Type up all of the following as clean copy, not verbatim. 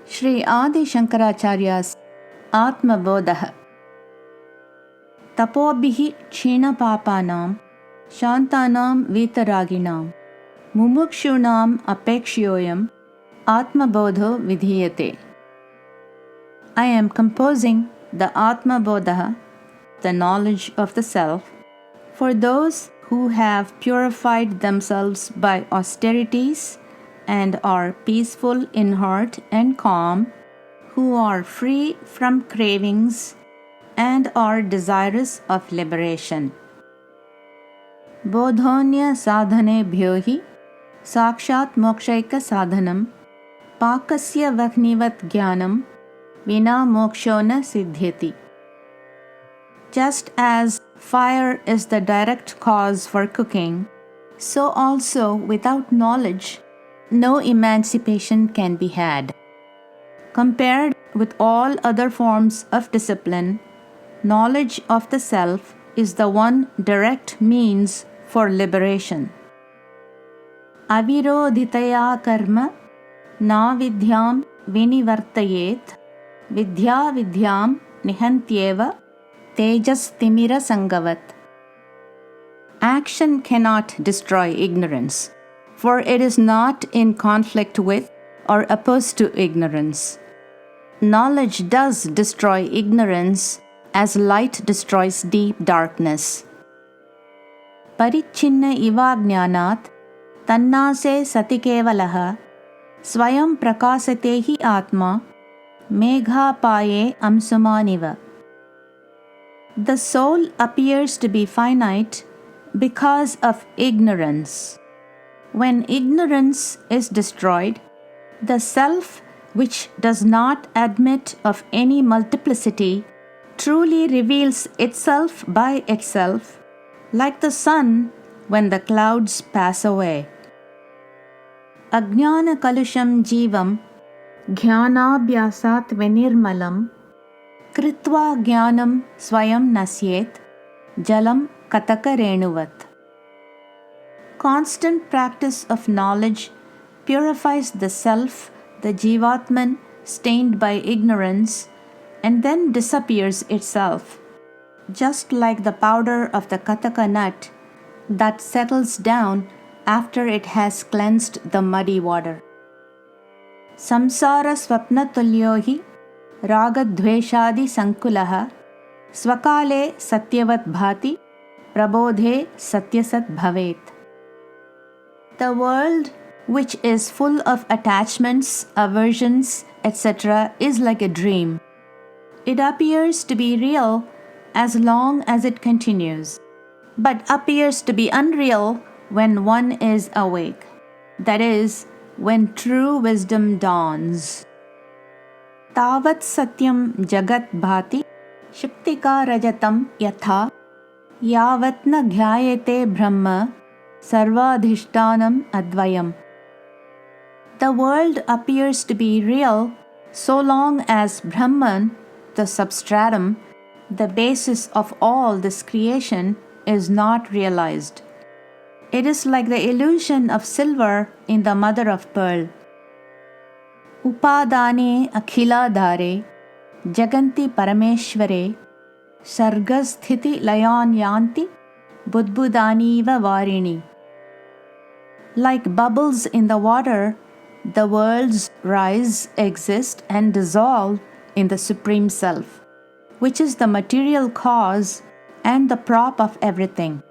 Shri Adi Shankaracharya's Atma Bodha. Tapobhihi China Papanam Shantanam Vitaraginam Mumukshunam Apekshoyam Atma Bodho Vidhiyate. I am composing the Atma Bodha, the knowledge of the self, for those who have purified themselves by austerities and are peaceful in heart and calm, who are free from cravings and are desirous of liberation. Bodhonya sadhanebhyo hi sakshat mokshaika sadhanam pakasya vagnivat jnanam vina moksho na siddhyati. Just as fire is the direct cause for cooking, so also without knowledge, no emancipation can be had. Compared with all other forms of discipline, knowledge of the self is the one direct means for liberation. Avirodhitaya karma na vidyam vinivartayet vidya vidyam nihantyeva tejas timira sangavat. Action cannot destroy ignorance, for it is not in conflict with or opposed to ignorance. Knowledge does destroy ignorance as light destroys deep darkness. Parichinna iva jnanat tannase sati kevalaha swayam prakasate hi atma megha paye amsumaniva. The soul appears to be finite because of ignorance. When ignorance is destroyed, the self, which does not admit of any multiplicity, truly reveals itself by itself, like the sun when the clouds pass away. Ajnana kalusham jivam jnanabhyasat vinirmalam kritva jnanam swayam nasyet jalam kataka renuvat. Constant practice of knowledge purifies the self, the jivatman, stained by ignorance, and then disappears itself, just like the powder of the kataka nut that settles down after it has cleansed the muddy water. Samsara swapna tulyohi ragadveshadi sankulaha swakale satyavat bhati prabodhe satyasat bhavet. The world, which is full of attachments, aversions, etc., is like a dream. It appears to be real as long as it continues, but appears to be unreal when one is awake, that is, when true wisdom dawns. Tavat satyam jagat bhati shaktika rajatam yatha yavat na ghyayate brahma sarvadhishtanam advayam. The world appears to be real so long as Brahman, the substratum, the basis of all this creation, is not realized. It is like the illusion of silver in the mother of pearl. Upadane akhila dhare jaganti parameshware sargasthiti layan yanti budbudaniva varini. Like bubbles in the water, the worlds rise, exist, and dissolve in the Supreme Self, which is the material cause and the prop of everything.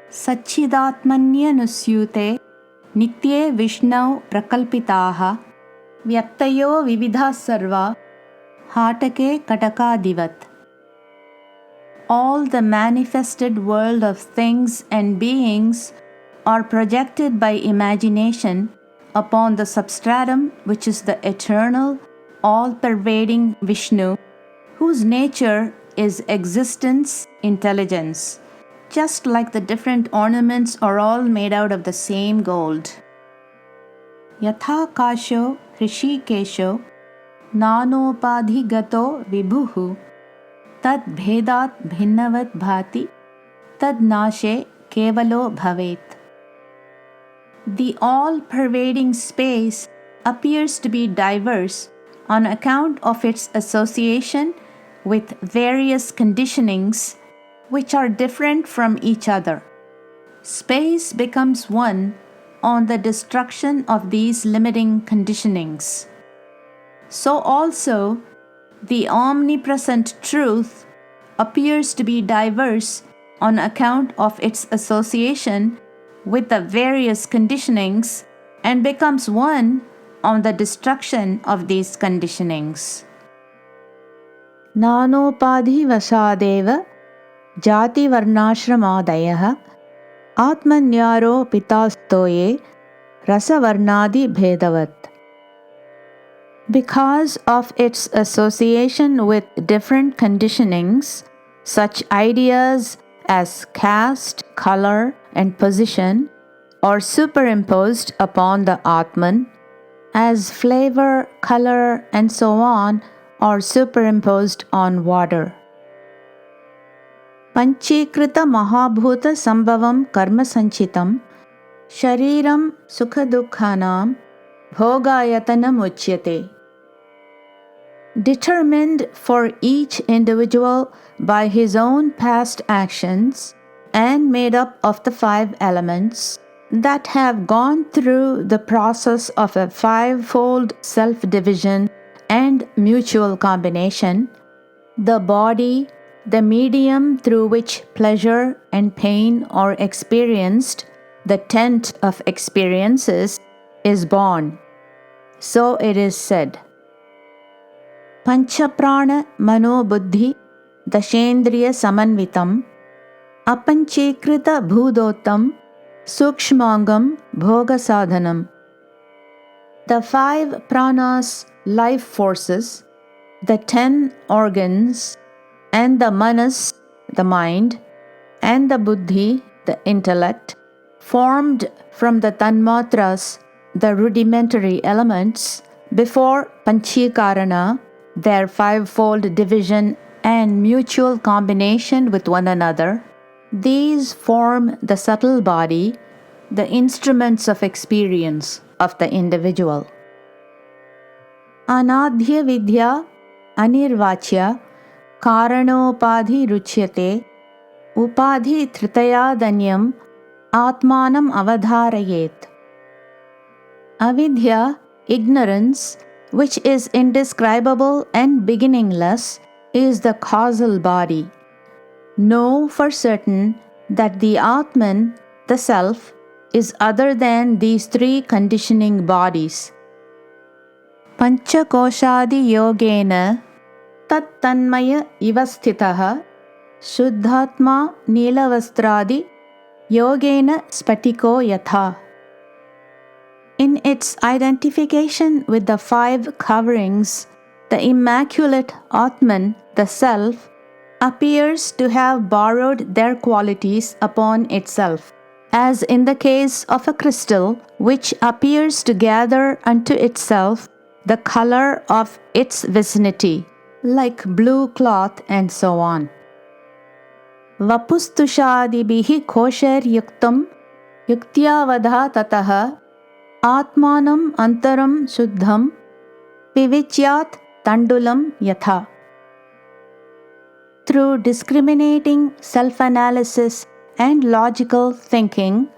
Sachidatmanya nusyute nitye Vishnau prakalpitaha vyaktayo vividha sarva hatake katakadivat. All the manifested world of things and beings are projected by imagination upon the substratum, which is the eternal, all-pervading Vishnu, whose nature is existence, intelligence, just like the different ornaments are all made out of the same gold. Yatha kasho hrishikesho nanopadhigato vibhuhu tad bhedat bhinnavat bhati tad nashe kevalo bhavet. The all-pervading space appears to be diverse on account of its association with various conditionings which are different from each other. Space becomes one on the destruction of these limiting conditionings. So also, the omnipresent truth appears to be diverse on account of its association with the various conditionings and becomes one on the destruction of these conditionings. Nanopadhi-vasadeva jati-varnashramadayah atmanyaro pitastoye rasa-varnadi-bhedavat. Because of its association with different conditionings, such ideas as caste, color, and position are superimposed upon the Atman, as flavor, color, and so on are superimposed on water. Panchikrita mahabhuta sambhavam karma sanchitam shariram sukha dukkhanam bhogayatanam uchyate. Determined for each individual by his own past actions and made up of the 5 elements that have gone through the process of a 5-fold self-division and mutual combination, the body, the medium through which pleasure and pain are experienced, the tent of experiences, is born. So it is said, Panchaprana mano buddhi dashendriya samanvitam apanchikrita bhudottam sukshmangam bhoga sadhanam. The 5 pranas, life forces, the 10 organs, and the manas, the mind, and the buddhi, the intellect, formed from the tanmatras, the rudimentary elements, before panchikarana, their 5-fold division and mutual combination with one another, these form the subtle body, the instruments of experience of the individual. Anadhya vidya anirvachya karanopadhi ruchyate upadhi tritayadanyam atmanam avadharayet. Avidya, ignorance, which is indescribable and beginningless, is the causal body. Know for certain that the Atman, the Self, is other than these 3 conditioning bodies. Panchakoshadi yogena tat tanmaya ivasthitaha shuddhatma nilavastradi yogena spatiko yatha. In its identification with the 5 coverings, the immaculate Atman, the Self, appears to have borrowed their qualities upon itself, as in the case of a crystal which appears to gather unto itself the color of its vicinity, like blue cloth and so on. Vapustushadibihi kosher yuktam yuktya tataha atmanam antaram shuddham vivicyat tandulam yatha. Through discriminating self-analysis and logical thinking,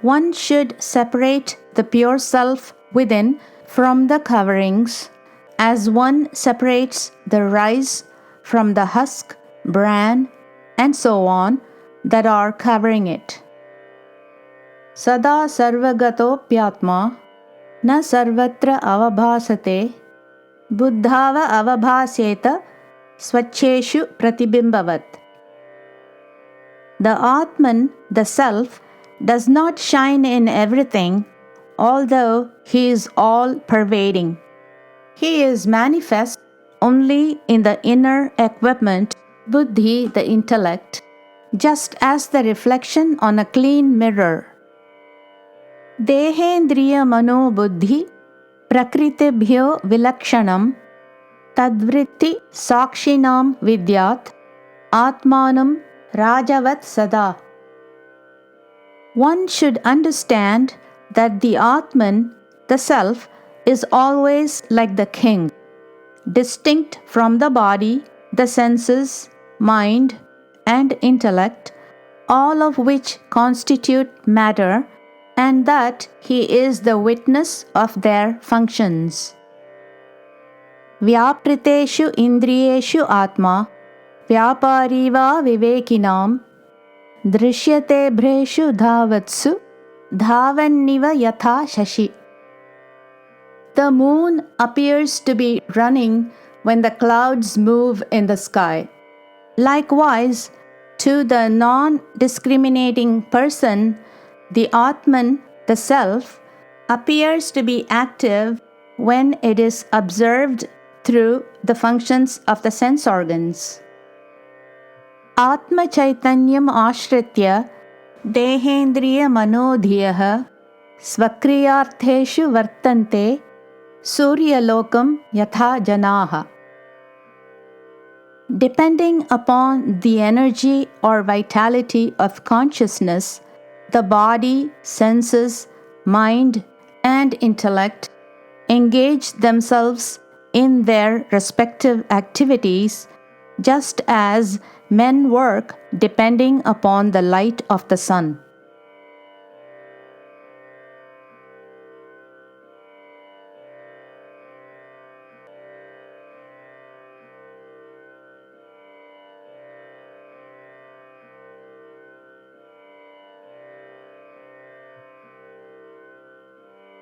one should separate the pure self within from the coverings, as one separates the rice from the husk, bran, and so on that are covering it. Sada sarvagatopyatma na sarvatra avabhasate buddhava avabhaseta swacheshu pratibimbavat. The Atman, the Self, does not shine in everything, although he is all-pervading. He is manifest only in the inner equipment, buddhi, the intellect, just as the reflection on a clean mirror. Dehendriya mano buddhi prakritibhyo vilakshanam tadvritti sakshinam vidyat atmanam rajavat sada. One should understand that the Atman, the Self, is always like the king, distinct from the body, the senses, mind, and intellect, all of which constitute matter, and that he is the witness of their functions. Vyapriteshu indriyeshu atma, vyapari va vivekinam, drishyate bhreshu dhavatsu, dhavanniva yatha shashi. The moon appears to be running when the clouds move in the sky. Likewise, to the non-discriminating person, the Atman, the Self, appears to be active when it is observed through the functions of the sense organs. Atma Chaitanyam Ashritya Dehendriya Manodhiyah Svakriyartheshu Vartante Suryalokam Yatha Janaha. Depending upon the energy or vitality of consciousness, the body, senses, mind, and intellect engage themselves in their respective activities, just as men work depending upon the light of the sun.